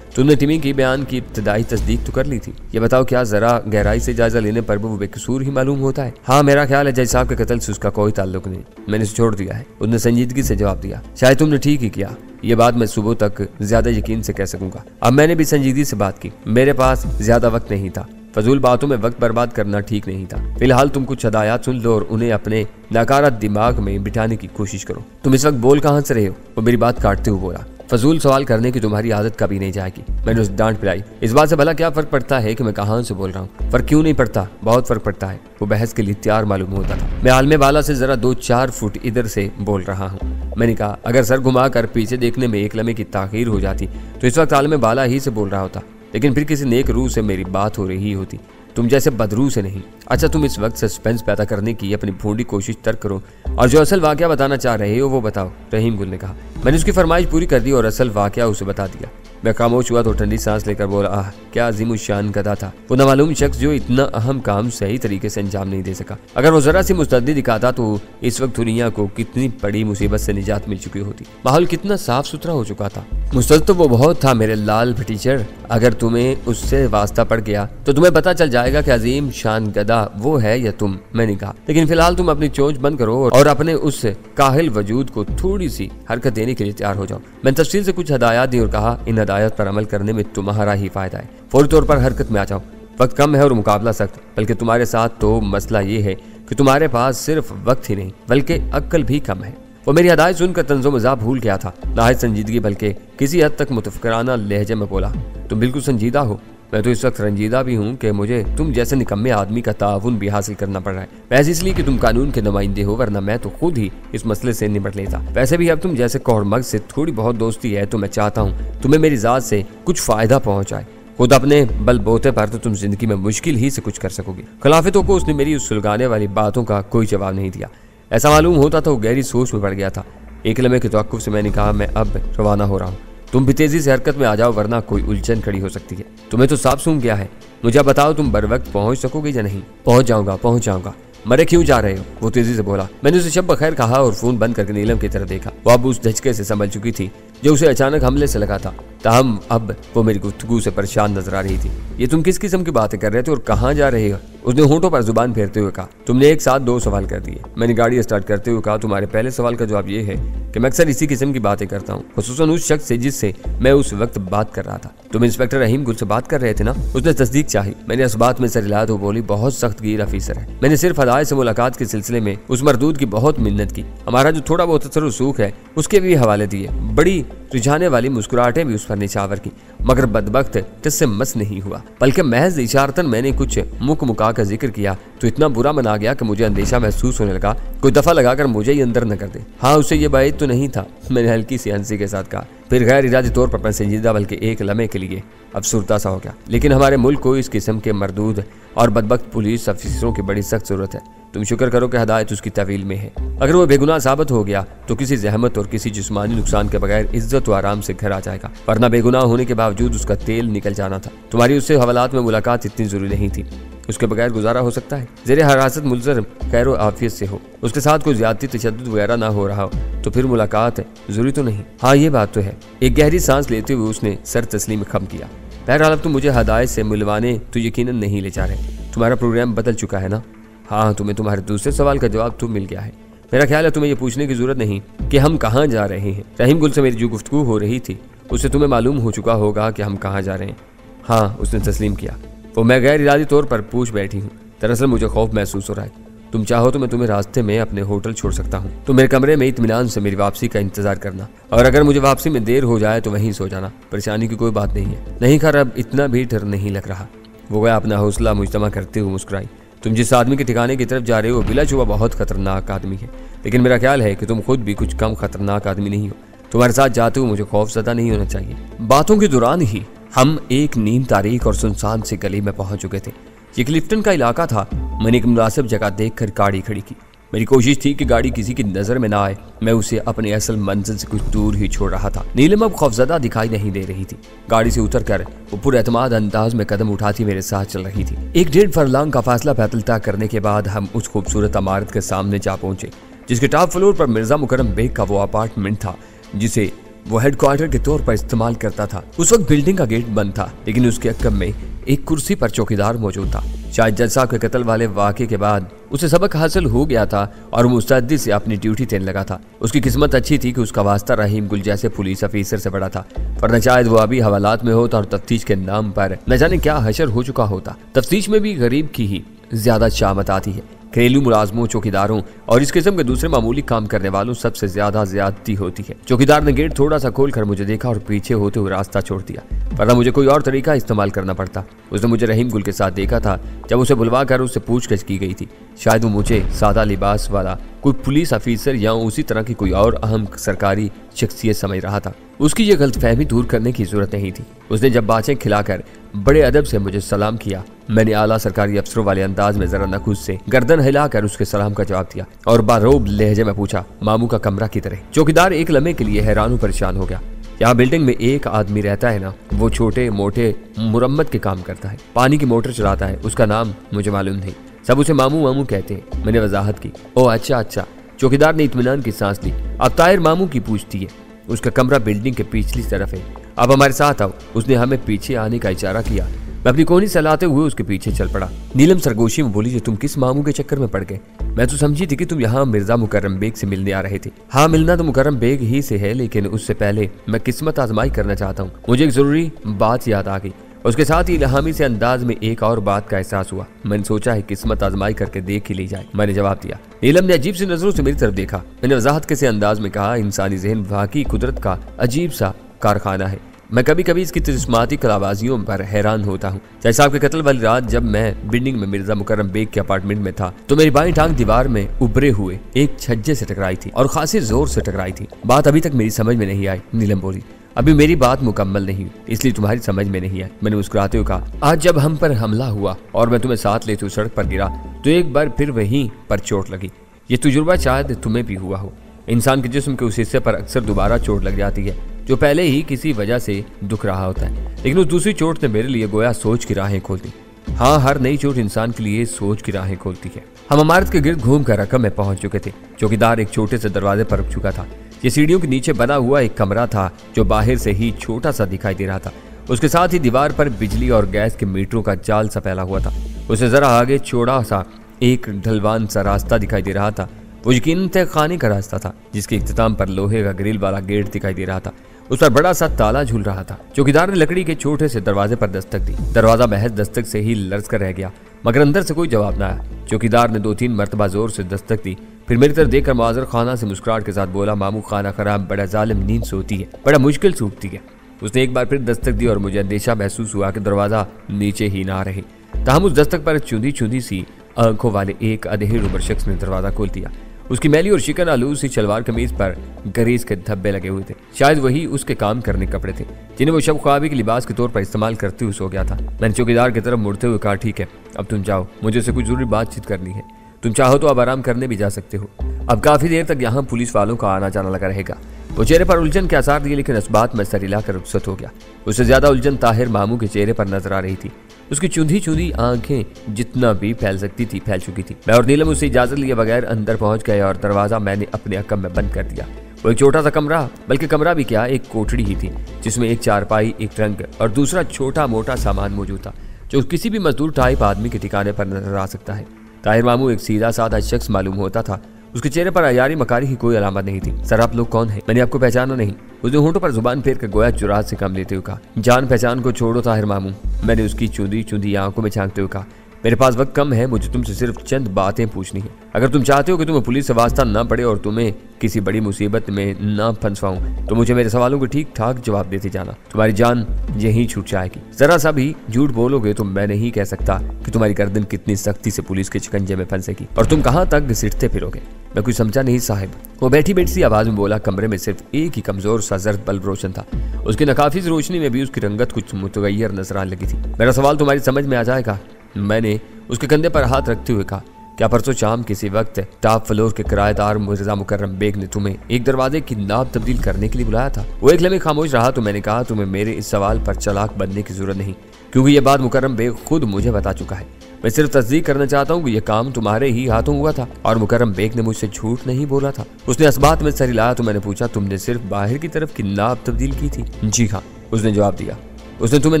तुमने टिमी की बयान की इब्तदाई तस्दीक तो कर ली थी। ये बताओ, क्या जरा गहराई से जायजा लेने पर वो बेकसूर ही मालूम होता है? हाँ, मेरा ख्याल है जज साहब के कत्ल से उसका कोई ताल्लुक नहीं, मैंने उसे छोड़ दिया है। उसने संजीदगी से जवाब दिया, शायद तुमने ठीक ही किया, ये बात मैं सुबह तक ज्यादा यकीन से कह सकूंगा। अब मैंने भी संजीदगी से बात की, मेरे पास ज्यादा वक्त नहीं था, फजूल बातों में वक्त बर्बाद करना ठीक नहीं था। फिलहाल तुम कुछ हदायत सुन लो और उन्हें अपने नकारा दिमाग में बिठाने की कोशिश करो। तुम इस वक्त बोल कहाँ से रहे हो? वो मेरी बात काटते हुए बोला, फजूल सवाल करने की तुम्हारी आदत कभी नहीं जाएगी। मैंने उसे डांट पिलाई, इस बात से भला क्या फर्क पड़ता है कि मैं कहाँ से बोल रहा हूँ? फर्क क्यों नहीं पड़ता, बहुत फर्क पड़ता है। वो बहस के लिए तैयार मालूम होता था। मैं आलमे बाला से जरा 2-4 फुट इधर से बोल रहा हूँ। मैंने कहा, अगर सर घुमा कर पीछे देखने में एक लम्हे की ताखीर हो जाती तो इस वक्त आलमे बाला ही से बोल रहा होता, लेकिन फिर किसी नेक रूह से मेरी बात हो रही होती, तुम जैसे बदरू से नहीं। अच्छा, तुम इस वक्त सस्पेंस पैदा करने की अपनी भूडी कोशिश तर्क करो और जो असल वाकया बताना चाह रहे हो वो बताओ, रहीम गुल ने कहा। मैंने उसकी फरमाइश पूरी कर दी और असल वाकया उसे बता दिया। मैं खामोश हुआ तो ठंडी सांस लेकर बोला, आह क्या अजीमुशान गधा था वो नामालूम शख्स जो इतना अहम काम सही तरीके से अंजाम नहीं दे सका। अगर वो जरा सी मुस्तैदी दिखाता तो इस वक्त दुनिया को कितनी बड़ी मुसीबत से निजात मिल चुकी होती। माहौल कितना साफ सुथरा हो चुका था। मुस्तैद तो वो बहुत था मेरे लाल टीचर। अगर तुम्हें उससे वास्ता पड़ गया तो तुम्हें पता चल जाएगा कि अजीम शान गधा वो है या तुम। मैंने कहा, लेकिन फिलहाल तुम अपनी चोंच बंद करो और अपने उस काहिल वजूद को थोड़ी सी हरकत देने के लिए तैयार हो जाओ। मैंने तफसील से कुछ हदायत दी और कहा, इन हदायत पर अमल करने में तुम्हारा ही फायदा है। फौरी तौर पर हरकत में आ जाओ। वक्त कम है और मुकाबला सख्त, बल्कि तुम्हारे साथ तो मसला ये है कि तुम्हारे पास सिर्फ वक्त ही नहीं बल्कि अक्ल भी कम है। वो मेरी हदायत सुनकर तंज़ो मज़ाक भूल गया था। नाहित संजीदगी बल्कि किसी हद तक मुतफ़क्किराना लहजे में बोला, तुम बिल्कुल संजीदा हो। मैं तो इस वक्त रंजीदा भी हूँ कि मुझे तुम जैसे निकम्मे आदमी का ताउन भी हासिल करना पड़ रहा है। वैसे इसलिए कि तुम कानून के नुमाइंदे हो, वरना मैं तो खुद ही इस मसले से निपट लेता। वैसे भी अब तुम जैसे कोहरमग से थोड़ी बहुत दोस्ती है तो मैं चाहता हूँ तुम्हें मेरी ज़ात से कुछ फ़ायदा पहुँचाए। खुद अपने बल बोते पर तो तुम जिंदगी में मुश्किल ही से कुछ कर सकोगे। खिलाफतों को उसने मेरी उस सुलगाने वाली बातों का कोई जवाब नहीं दिया। ऐसा मालूम होता तो गहरी सोच में पड़ गया था। एक लम्हे के तवक्कुफ से मैंने कहा, मैं अब रवाना हो रहा हूँ। तुम भी तेजी से हरकत में आ जाओ वरना कोई उलझन खड़ी हो सकती है। तुम्हें तो साफ सूंघ गया है। मुझे बताओ तुम बर वक्त पहुंच सकोगे या नहीं? पहुंच जाऊंगा। मरे क्यों जा रहे हो? वो तेजी से बोला। मैंने उसे शब बखैर कहा और फोन बंद करके नीलम की तरफ देखा। वो अब उस झटके से संभल चुकी थी जो उसे अचानक हमले से लगा था। ताहम अब वो मेरी गुफ्तगू से परेशान नजर आ रही थी। ये तुम किस किस्म की बातें कर रहे थे और कहाँ जा रहे हो? उसने होंठों पर जुबान फेरते हुए कहा। तुमने एक साथ 2 सवाल कर दिए। मैंने गाड़ी स्टार्ट करते हुए कहा, तुम्हारे पहले सवाल का जवाब ये है कि मैं अक्सर इसी किस्म की बातें करता हूँ, खुसूसन उस शख्स से जिससे मैं उस वक्त बात कर रहा था। तुम इंस्पेक्टर रहीम गुल से बात कर रहे थे ना? उसने तस्दीक चाही। मैंने इस बात में सर हिलाया तो बोली, बहुत सख्त गिर अफीसर है। मैंने सिर्फ हदायत से मुलाकात के सिलसिले में उस मरदूद की बहुत मिन्नत की। हमारा जो थोड़ा बहुत तसर्रुफ है उसके भी हवाले दिए। बड़ी रिझाने वाली मुस्कुराहटें भी उस पर निछावर की, मगर बदबख्त जिससे मस नहीं हुआ। बल्कि महज इशारतन मैंने कुछ मुक मुका कर जिक्र किया तो इतना बुरा मना गया कि मुझे अंदेशा महसूस होने लगा कोई दफा लगाकर मुझे ही अंदर न कर दे। हाँ, उससे ये बात तो नहीं था, मैंने हल्की सी हंसी के साथ कहा। फिर गैर इरादी तौर पर मैं संजीदा बल्कि एक लम्हे के लिए अफसुर्दा सा हो गया। लेकिन हमारे मुल्क को इस किस्म के मरदूद और बदबख्त पुलिस अफसरों की बड़ी सख्त जरूरत है। तुम शुक्र करो कि हदायत उसकी तवील में है। अगर वो बेगुनाह साबित हो गया तो किसी जहमत और किसी जिस्मानी नुकसान के बगैर इज्जत और आराम से घर आ जाएगा, वरना बेगुनाह होने के बावजूद उसका तेल निकल जाना था। तुम्हारी उससे हवालात में मुलाकात इतनी जरूरी नहीं थी। उसके बगैर गुजारा हो सकता है। ज़ेरे हिरासत मुलज़म खैर व आफियत से हो, उसके साथ कोई ज्यादती तशद्दुद वगैरह ना हो रहा हो तो फिर मुलाकात जरूरी तो नहीं। हाँ, ये बात तो है। एक गहरी सांस लेते हुए उसने सर तस्लीम खम किया। बहरहाल अब तुम मुझे हदायत से मिलवाने तो यकीनन नहीं ले जा रहे। तुम्हारा प्रोग्राम बदल चुका है ना? हाँ, तुम्हें तुम्हारे दूसरे सवाल का जवाब तो मिल गया है। मेरा ख्याल है तुम्हें ये पूछने की जरूरत नहीं कि हम कहाँ जा रहे हैं। रहीम गुल से मेरी जो गुफ्तगू हो रही थी उससे तुम्हें मालूम हो चुका होगा कि हम कहाँ जा रहे हैं। हाँ, उसने तस्लीम किया। वो मैं गैर इरादी तौर पर पूछ बैठी हूँ। दरअसल मुझे खौफ महसूस हो रहा है। तुम चाहो तो मैं तुम्हें रास्ते में अपने होटल छोड़ सकता हूँ। तुम मेरे कमरे में इत्मीनान से मेरी वापसी का इंतजार करना, और अगर मुझे वापसी में देर हो जाए तो वहीं सो जाना। परेशानी की कोई बात नहीं है। नहीं खैर, अब इतना भी डर नहीं लग रहा। वो गया अपना हौसला मुजतमा करते हुए मुस्कुराई। तुम जिस आदमी के ठिकाने की तरफ जा रहे हो बिलाशुबा बहुत खतरनाक आदमी है, लेकिन मेरा ख्याल है कि तुम खुद भी कुछ कम खतरनाक आदमी नहीं हो। तुम्हारे साथ जाते हुए मुझे खौफजदा नहीं होना चाहिए। बातों के दौरान ही हम एक नीम तारीख और सुनसान से गली में पहुंच चुके थे। ये क्लिफ्टन का इलाका था। मैंने एक मुनासिब जगह देखकर गाड़ी खड़ी की। मेरी कोशिश थी कि गाड़ी किसी की नजर में ना आए। मैं उसे अपने असल मंजिल से कुछ दूर ही छोड़ रहा था। नीलम अब खौफजदा दिखाई नहीं दे रही थी। गाड़ी से उतरकर वो पुरएतमाद अंदाज में कदम उठाती मेरे साथ चल रही थी। 1.5 फरलांग का फासला पैदल तय करने के बाद हम उस खूबसूरत इमारत के सामने जा पहुंचे जिसके टॉप फ्लोर पर मिर्जा मुकर्रम बेग का वो अपार्टमेंट था जिसे वो हेडक्वार्टर के तौर पर इस्तेमाल करता था। उस वक्त बिल्डिंग का गेट बंद था, लेकिन उसके अक्कम में एक कुर्सी पर चौकीदार मौजूद था। शायद जज साहब के कत्ल वाले वाक़े के बाद उसे सबक हासिल हो गया था और मुस्तैदी से अपनी ड्यूटी देने लगा था। उसकी किस्मत अच्छी थी कि उसका वास्ता रहीम गुल जैसे पुलिस अफीसर से बड़ा था, वरना शायद वो अभी हवालात में होता और तफ्तीश के नाम पर न जाने क्या हशर हो चुका होता। तफ्तीश में भी गरीब की ही ज्यादा शामत आती है। घरेलू मुलाजमों, चौकीदारों और इस किस्म के दूसरे मामूली काम करने वालों सबसे ज्यादा ज्यादती होती है। चौकीदार ने गेट थोड़ा सा खोलकर मुझे देखा और पीछे होते हुए रास्ता छोड़ दिया, वरना मुझे कोई और तरीका इस्तेमाल करना पड़ता। उसने मुझे रहीम गुल के साथ देखा था जब उसे बुलवा कर उससे पूछताछ की गई थी। शायद वो मुझे सादा लिबास वाला कोई पुलिस ऑफिसर या उसी तरह की कोई और अहम सरकारी शख्सियत समझ रहा था। उसकी ये गलतफहमी दूर करने की जरूरत नहीं थी। उसने जब बातें खिलाकर बड़े अदब से मुझे सलाम किया, मैंने आला सरकारी अफसरों वाले अंदाज में जरा नखुश से गर्दन हिलाकर उसके सलाम का जवाब दिया और बारोब लहजे में पूछा, मामू का कमरा किधर है? चौकीदार एक लम्हे के लिए हैरान परेशान हो गया। यहाँ बिल्डिंग में एक आदमी रहता है ना, वो छोटे मोटे मुरम्मत के काम करता है, पानी की मोटर चलाता है, उसका नाम मुझे मालूम नहीं, सब उसे मामू मामू कहते हैं। मैंने वजाहत की। ओ अच्छा अच्छा। चौकीदार ने इत्मीनान की सांस ली। अब ताहिर मामू की पूछती है, उसका कमरा बिल्डिंग के पिछली तरफ है, अब हमारे साथ आओ। उसने हमें पीछे आने का इशारा किया। मैं अपनी कोहनी सहलाते हुए उसके पीछे चल पड़ा। नीलम सरगोशी में बोली, जो तुम किस मामू के चक्कर में पड़ गए? मैं तो समझी थी कि तुम यहाँ मिर्जा मुकर्रम बेग से मिलने आ रहे थे। हाँ, मिलना तो मुकर्रम बेग ही से है, लेकिन उससे पहले मैं किस्मत आजमाई करना चाहता हूँ। मुझे एक जरूरी बात याद आ गई। उसके साथ ही इल्हामी से अंदाज में एक और बात का एहसास हुआ। मैंने सोचा है किस्मत आजमाई करके देख ही ली जाए। मैंने जवाब दिया। नीलम ने अजीब सी नजरों से मेरी तरफ देखा। मैंने वजाहत के से अंदाज में कहा, इंसानी जहन वाकई कुदरत का अजीब सा कारखाना है। मैं कभी कभी इसकी तिस्माती कलाबाजियों पर हैरान होता हूँ। जैसे साहब के कत्ल वाली रात जब मैं बिल्डिंग में मिर्जा मुकर्रम बेग के अपार्टमेंट में था, तो मेरी बाईं टांग दीवार में उभरे हुए एक छज्जे से टकराई थी और खासी जोर से टकराई थी। बात अभी तक मेरी समझ में नहीं आई। नीलम बोली, अभी मेरी बात मुकम्मल नहीं, इसलिए तुम्हारी समझ में नहीं आई। मैंने मुस्कुराते हुए कहा, आज जब हम पर हमला हुआ और मैं तुम्हें साथ लेते हुए सड़क पर गिरा, तो एक बार फिर वहीं पर चोट लगी। ये तजुर्बा शायद तुम्हें भी हुआ हो। इंसान के जिस्म के उस हिस्से पर अक्सर दोबारा चोट लग जाती है जो पहले ही किसी वजह से दुख रहा होता है, लेकिन उस दूसरी चोट ने मेरे लिए गोया सोच की राहें खोल दी। हाँ, हर नई चोट इंसान के लिए सोच की राहें खोलती है। हम इमारत के गिर्द घूम कर रकम में पहुंच चुके थे। चौकीदार एक छोटे से दरवाजे पर रुक चुका था। ये सीढ़ियों के नीचे बना हुआ एक कमरा था जो बाहर से ही छोटा सा दिखाई दे रहा था। उसके साथ ही दीवार पर बिजली और गैस के मीटरों का जाल सा फैला हुआ था। उससे जरा आगे चौड़ा सा एक ढलवान सा रास्ता दिखाई दे रहा था। वो यकीनन तहखाने का रास्ता था, जिसके इख्तिताम पर लोहे का ग्रिल वाला गेट दिखाई दे रहा था। उस पर बड़ा सा ताला झूल रहा था। चौकीदार ने लकड़ी के छोटे से दरवाजे पर दस्तक दी। दरवाजा महज दस्तक से ही लर्ज कर रह गया, मगर अंदर से कोई जवाब न आया। चौकीदार ने 2-3 मरतबा जोर से दस्तक दी, फिर मेरी तरफ देखकर मुआज़र खाना से मुस्कुराहट के साथ बोला, मामू खाना खराब, बड़ा जालिम नींद सोती है, बड़ा मुश्किल सूखती है। उसने एक बार फिर दस्तक दी और मुझे अंदेशा महसूस हुआ कि दरवाजा नीचे ही ना रहे। ताहम उस दस्तक पर चुंधी चुंधी सी आंखों वाले एक अधेड़ उम्र शख्स ने दरवाजा खोल दिया। उसकी मैली और शिकन आलू सी शलवार कमीज पर गरीज के धब्बे लगे हुए थे। शायद वही उसके काम करने के कपड़े थे जिन्हें वो शब ख्वाबी के लिबास के तौर पर इस्तेमाल करते हुए सो गया था। मैंने चौकीदार की तरफ मुड़ते हुए कहा, ठीक है, अब तुम जाओ, मुझे उससे कुछ जरूरी बातचीत करनी है। तुम चाहो तो अब आराम करने भी जा सकते हो। अब काफी देर तक यहाँ पुलिस वालों का आना जाना लगा रहेगा। वो चेहरे पर उलझन के आसार दिए, लेकिन इस बात में सर हिलाकर रुखसत हो गया। उससे ज्यादा उलझन ताहिर मामू के चेहरे पर नजर आ रही थी। उसकी चुंधी चुंधी आंखें जितना भी फैल सकती थी फैल चुकी थी। मैं और नीलम उससे इजाजत लिए बगैर अंदर पहुंच गए और दरवाजा मैंने अपने हकम में बंद कर दिया। वो एक छोटा सा कमरा, बल्कि कमरा भी क्या, एक कोठड़ी ही थी, जिसमें एक चारपाई, एक ट्रंक और दूसरा छोटा मोटा सामान मौजूद था जो किसी भी मजदूर टाइप आदमी के ठिकाने पर नजर आ सकता है। ताहिर मामू एक सीधा साधा शख्स मालूम होता था। उसके चेहरे पर अयारी मकारी की कोई अलामत नहीं थी। सर, आप लोग कौन हैं? मैंने आपको पहचाना नहीं। उसने होंठों पर जुबान फेर कर गोया जुरात से कम लेते हुए कहा, जान पहचान को छोड़ो ताहिर मामू। मैंने उसकी चुंदी चुंदी आंखों में झांकते हुए कहा, मेरे पास वक्त कम है, मुझे तुमसे सिर्फ चंद बातें पूछनी है। अगर तुम चाहते हो कि तुम्हें पुलिस से वास्ता न पड़े और तुम्हें किसी बड़ी मुसीबत में न फंसवाऊं, तो मुझे मेरे सवालों को ठीक ठाक जवाब देते जाना। तुम्हारी जान यहीं छूट जाएगी। जरा सा भी झूठ बोलोगे तो मैं नहीं कह सकता कि तुम्हारी गर्दन कितनी सख्ती से पुलिस के शिकंजे में फंसेगी और तुम कहाँ तक घसीटते फिरोगे। मैं कुछ समझा नहीं साहिब। वो बैठी बैठी सी आवाज में बोला। कमरे में सिर्फ एक ही कमजोर सा जर्द बल्ब रोशन था। उसकी नकाफिज रोशनी में भी उसकी रंगत कुछ मुतगय्यर नजर आने लगी थी। मेरा सवाल तुम्हारी समझ में आ जाएगा। मैंने उसके कंधे पर हाथ रखते हुए कहा, क्या परसों शाम किसी वक्त टॉप फ्लोर के किराएदार मिर्जा मुकर्रम बेग ने तुम्हें एक दरवाजे की नाप तब्दील करने के लिए बुलाया था? वो एक लम्हे खामोश रहा तो मैंने कहा, तुम्हें मेरे इस सवाल पर चालाक बनने की जरूरत नहीं, क्योंकि ये बात मुकर्रम बेग खुद मुझे बता चुका है। मैं सिर्फ तस्दीक करना चाहता हूँ कि यह काम तुम्हारे ही हाथों हुआ था और मुकर्रम बेग ने मुझसे झूठ नहीं बोला था। उसने इस बात में सर हिलाया तो मैंने पूछा, तुमने सिर्फ बाहर की तरफ की नाप तब्दील की थी? जी हाँ, उसने जवाब दिया। उसने तुम्हें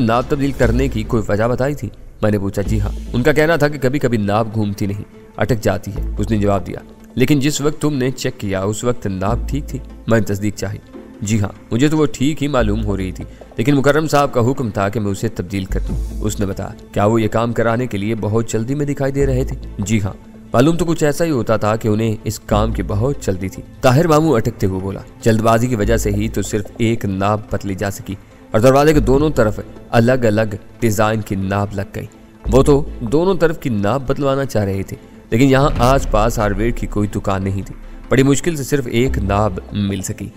नाप तब्दील करने की कोई वजह बताई थी? मैंने पूछा। जी हाँ, उनका कहना था कि कभी कभी नाप घूमती नहीं, अटक जाती है। उसने जवाब दिया, लेकिन जिस वक्त तुमने चेक किया उस वक्त नाप ठीक थी? मैंने तस्दीक चाही। जी हाँ, मुझे तो वो ठीक ही मालूम हो रही थी, लेकिन मुकर्रम साहब का हुक्म था कि मैं उसे तब्दील कर दूं। उसने बताया। क्या वो ये काम कराने के लिए बहुत जल्दी में दिखाई दे रहे थे? जी हाँ, मालूम तो कुछ ऐसा ही होता था कि उन्हें इस काम की बहुत जल्दी थी। ताहिर मामू अटकते हुए बोला, जल्दबाजी की वजह से ही तो सिर्फ एक नाप बदली जा सकी और दरवाजे के दोनों तरफ अलग अलग डिजाइन की नाप लग गई। वो तो दोनों तरफ की नाप बदलवाना चाह रहे थे, लेकिन यहाँ आसपास हार्डवेयर की कोई दुकान नहीं थी। बड़ी मुश्किल से सिर्फ एक नाव मिल सकी।